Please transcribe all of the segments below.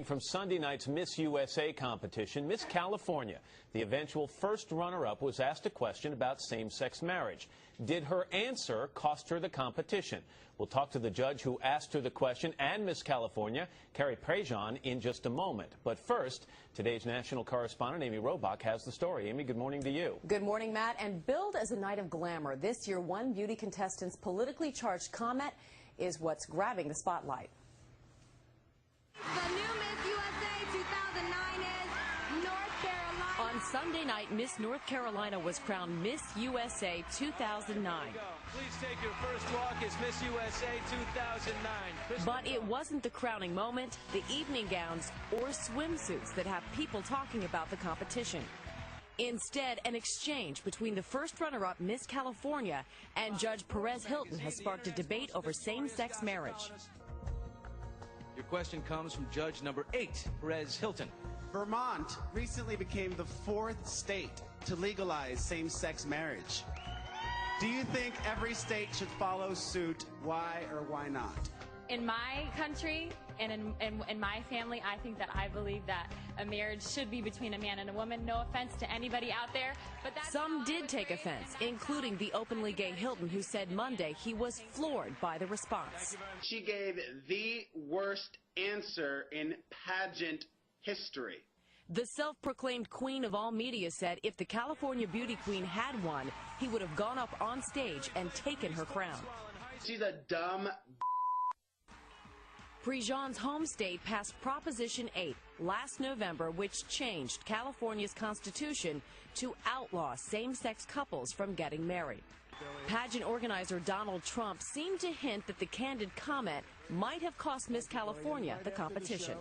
From Sunday night's Miss USA competition, Miss California, the eventual first runner-up, was asked a question about same-sex marriage. Did her answer cost her the competition? We'll talk to the judge who asked her the question and Miss California, Pagent, in just a moment. But first, today's national correspondent Amy Robach has the story. Amy, good morning to you. Good morning, Matt. And billed as a night of glamour, this year one beauty contestant's politically charged comment is what's grabbing the spotlight. The new Miss USA 2009 is North Carolina. On Sunday night, Miss North Carolina was crowned Miss USA 2009. Please take your first walk as Miss USA 2009. But it wasn't the crowning moment, the evening gowns, or swimsuits that have people talking about the competition. Instead, an exchange between the first runner-up, Miss California, and Judge Perez Hilton has sparked a debate over same-sex marriage. Your question comes from Judge number 8, Perez Hilton. Vermont recently became the 4th state to legalize same-sex marriage. Do you think every state should follow suit? Why or why not? In my country and in my family, I believe that a marriage should be between a man and a woman. No offense to anybody out there, but that's some did take offense, including the openly gay Hilton, who said Monday he was floored by the response. She gave the worst answer in pageant history. The self-proclaimed queen of all media said if the California beauty queen had won, he would have gone up on stage and taken her crown. She's a dumb. Pagent's home state passed Proposition 8 last November, which changed California's constitution to outlaw same-sex couples from getting married. Pageant organizer Donald Trump seemed to hint that the candid comment might have cost Miss California the competition.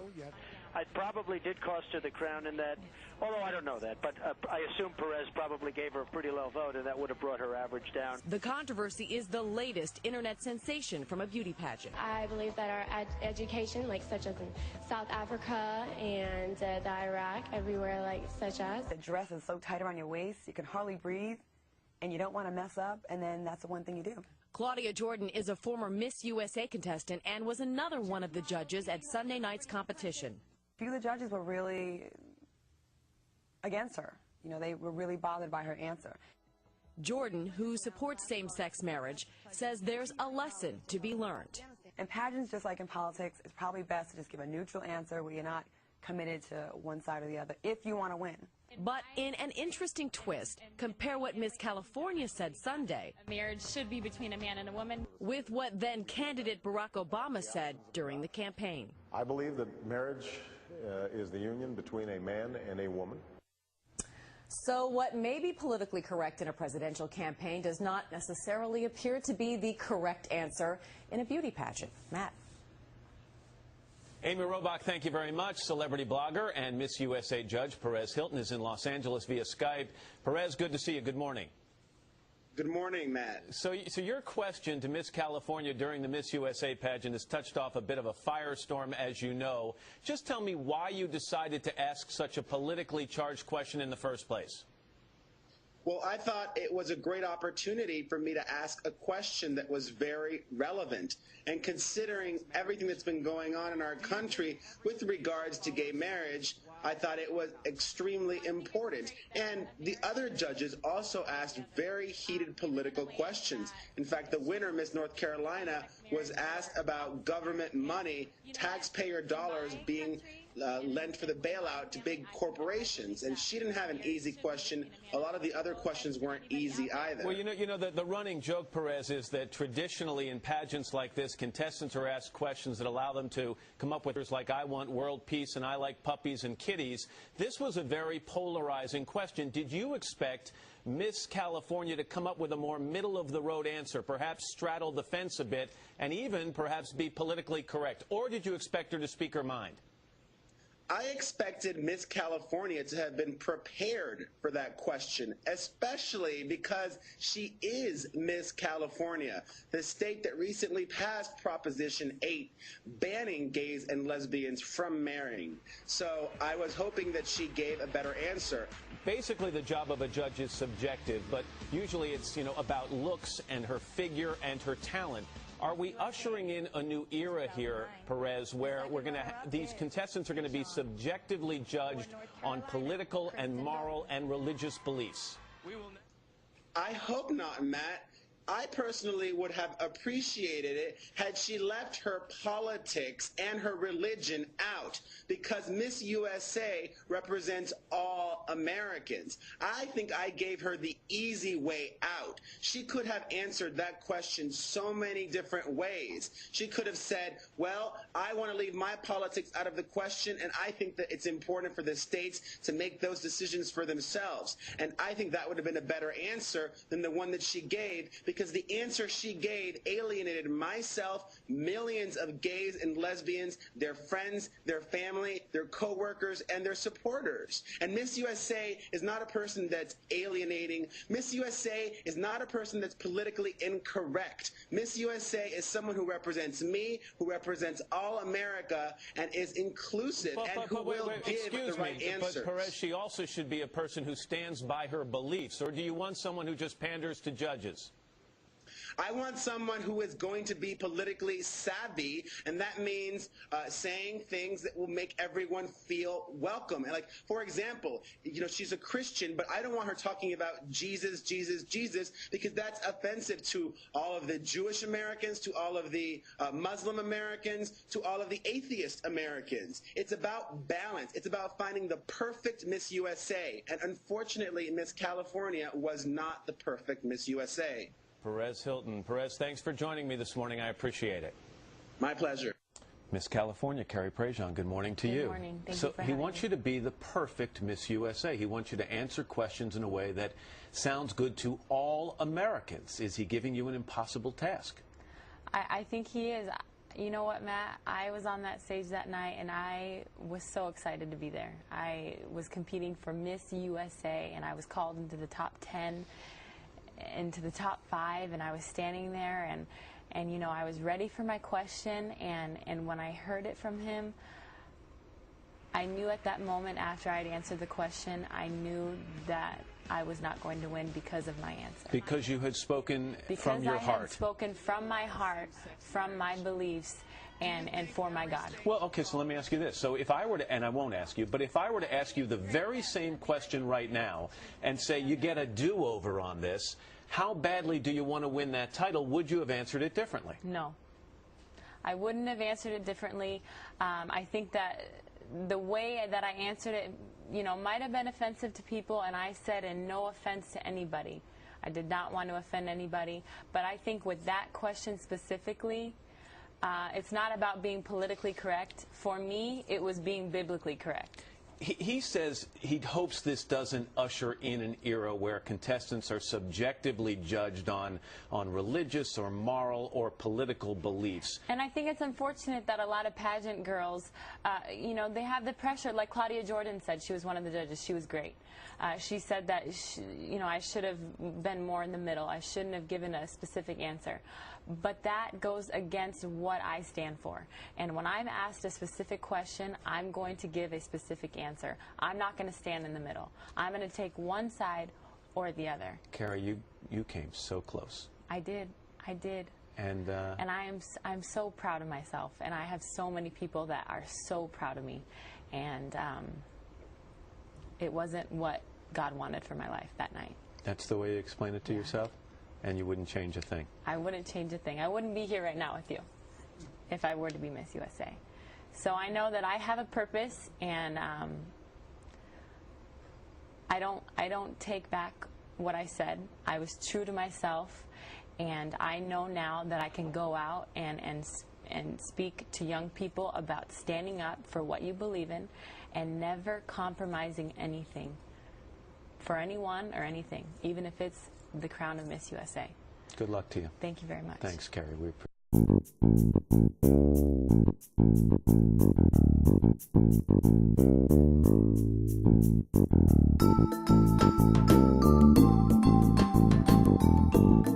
It probably did cost her the crown in that, although I don't know that, but I assume Perez probably gave her a pretty low vote, and that would have brought her average down. The controversy is the latest internet sensation from a beauty pageant. I believe that our education, such as in South Africa and the Iraq, everywhere such as. The dress is so tight around your waist, you can hardly breathe, and you don't want to mess up, and then that's the one thing you do. Claudia Jordan is a former Miss USA contestant and was another one of the judges at Sunday night's competition. A few of the judges were really against her. They were really bothered by her answer. Jordan, who supports same-sex marriage, says there's a lesson to be learned. In pageants, just like in politics, it's probably best to just give a neutral answer where you're not committed to one side or the other if you want to win. But in an interesting twist, compare what Miss California said Sunday. a marriage should be between a man and a woman. With what then candidate Barack Obama said during the campaign. I believe that marriage is the union between a man and a woman. So what may be politically correct in a presidential campaign does not necessarily appear to be the correct answer in a beauty pageant. Matt. Amy Robach, thank you very much. Celebrity blogger and Miss USA judge Perez Hilton is in Los Angeles via Skype. Perez, good to see you. Good morning. Good morning, Matt. So your question to Miss California during the Miss USA pageant has touched off a bit of a firestorm, as you know. Just tell me why you decided to ask such a politically charged question in the first place. Well, I thought it was a great opportunity for me to ask a question that was very relevant. And considering everything that's been going on in our country with regards to gay marriage, I thought it was extremely important. And the other judges also asked very heated political questions. In fact, the winner, Miss North Carolina, was asked about government money, taxpayer dollars being lent for the bailout to big corporations, and she didn't have an easy question. A lot of the other questions weren't easy either. Well, the running joke, Perez, is that traditionally in pageants like this, contestants are asked questions that allow them to come up with words like "I want world peace" and "I like puppies and kitties." This was a very polarizing question. Did you expect Miss California to come up with a more middle-of-the-road answer, perhaps straddle the fence a bit, and even perhaps be politically correct? Or did you expect her to speak her mind? I expected Miss California to have been prepared for that question, especially because she is Miss California, the state that recently passed Proposition 8, banning gays and lesbians from marrying. So I was hoping that she gave a better answer. Basically, the job of a judge is subjective, but usually it's, about looks and her figure and her talent. Are we ushering in a new era here, Perez, where these contestants are going to be subjectively judged on political and moral and religious beliefs? I hope not, Matt. I personally would have appreciated it had she left her politics and her religion out, because Miss USA represents all Americans. I think I gave her the easy way out. She could have answered that question so many different ways. She could have said, well, I want to leave my politics out of the question, and I think that it's important for the states to make those decisions for themselves. And I think that would have been a better answer than the one that she gave, because the answer she gave alienated myself, millions of gays and lesbians, their friends, their family, their co-workers, and their supporters. And Miss USA is not a person that's alienating. Miss USA is not a person that's politically incorrect. Miss USA is someone who represents me, who represents all America, and is inclusive, and who will give the right answers. But Perez, she also should be a person who stands by her beliefs, or do you want someone who just panders to judges? I want someone who is going to be politically savvy, and that means saying things that will make everyone feel welcome. And like, for example, you know, she's a Christian, but I don't want her talking about Jesus, Jesus, Jesus, because that's offensive to all of the Jewish Americans, to all of the Muslim Americans, to all of the atheist Americans. It's about balance. It's about finding the perfect Miss USA. And unfortunately, Miss California was not the perfect Miss USA. Perez Hilton. Perez, thanks for joining me this morning. I appreciate it. My pleasure. Miss California, Carrie Prejean, good morning to you. Good morning. Thank you for he wants you to be the perfect Miss USA. He wants you to answer questions in a way that sounds good to all Americans. Is he giving you an impossible task? I think he is. You know what, Matt? I was on that stage that night, and I was so excited to be there. I was competing for Miss USA, and I was called into the top 10. Into the top 5, and I was standing there, and you know, I was ready for my question, and when I heard it from him, I knew at that moment after I'd answered the question, I knew that I was not going to win because of my answer. Because you had spoken from your heart. Because I had spoken from my heart, from my beliefs, and for my God. Well, okay, so let me ask you this. So if I were to, and I won't ask you, but if I were to ask you the very same question right now and say you get a do-over on this, how badly do you want to win that title? Would you have answered it differently? No. I wouldn't have answered it differently. I think that the way that I answered it, you know, might have been offensive to people, and I said, and no offense to anybody. I did not want to offend anybody, but I think with that question specifically, it's not about being politically correct. For me, it was being biblically correct. He says he hopes this doesn't usher in an era where contestants are subjectively judged on religious or moral or political beliefs. And I think it's unfortunate that a lot of pageant girls, you know, they have the pressure. Like Claudia Jordan said, she was one of the judges. She was great. She said that, you know, I should have been more in the middle. I shouldn't have given a specific answer. But that goes against what I stand for. And when I'm asked a specific question, I'm going to give a specific answer. I'm not going to stand in the middle. I'm going to take one side or the other. Carrie, you came so close. I did. I did. And I'm so proud of myself. And I have so many people that are so proud of me. And it wasn't what God wanted for my life that night. That's the way you explain it to yourself? And you wouldn't change a thing? I wouldn't change a thing. I wouldn't be here right now with you if I were to be Miss USA. So I know that I have a purpose, and I don't take back what I said. I was true to myself, and I know now that I can go out and speak to young people about standing up for what you believe in and never compromising anything for anyone or anything, even if it's the crown of Miss USA. Good luck to you. Thank you very much. Thanks, Carrie. We appreciate it.